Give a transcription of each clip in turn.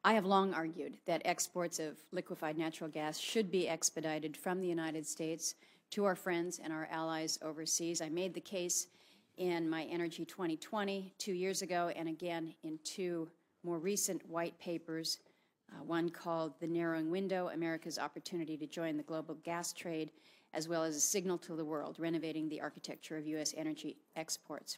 I have long argued that exports of liquefied natural gas should be expedited from the United States to our friends and our allies overseas. I made the case in my Energy 2020 2 years ago, and again in two more recent white papers, one called The Narrowing Window, America's Opportunity to Join the Global Gas Trade, as well as A Signal to the World, Renovating the Architecture of U.S. Energy Exports.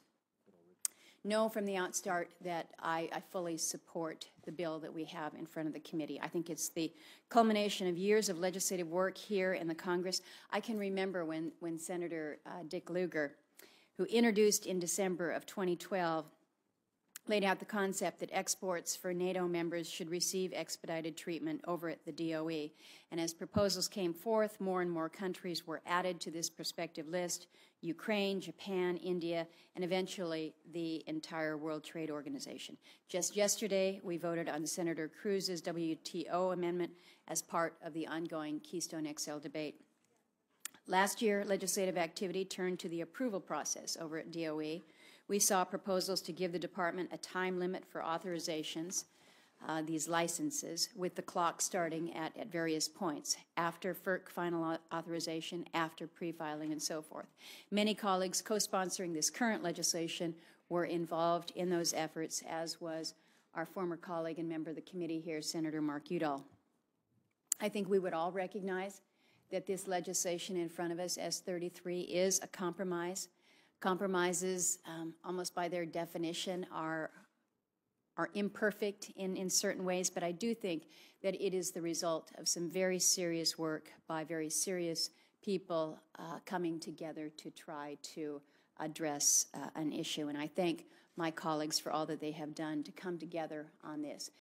Know from the outstart that I fully support the bill that we have in front of the committee. I think it's the culmination of years of legislative work here in the Congress. I can remember when Senator Dick Lugar, who introduced in December of 2012, laid out the concept that exports for NATO members should receive expedited treatment over at the DOE. And as proposals came forth, more and more countries were added to this prospective list: Ukraine, Japan, India, and eventually the entire World Trade Organization. Just yesterday, we voted on Senator Cruz's WTO amendment as part of the ongoing Keystone XL debate. Last year, legislative activity turned to the approval process over at DOE. We saw proposals to give the Department a time limit for authorizations, these licenses, with the clock starting at various points, after FERC final authorization, after pre-filing, and so forth. Many colleagues co-sponsoring this current legislation were involved in those efforts, as was our former colleague and member of the committee here, Senator Mark Udall. I think we would all recognize that this legislation in front of us, S33, is a compromise. Compromises, almost by their definition, are imperfect in certain ways, but I do think that it is the result of some very serious work by very serious people coming together to try to address an issue. And I thank my colleagues for all that they have done to come together on this.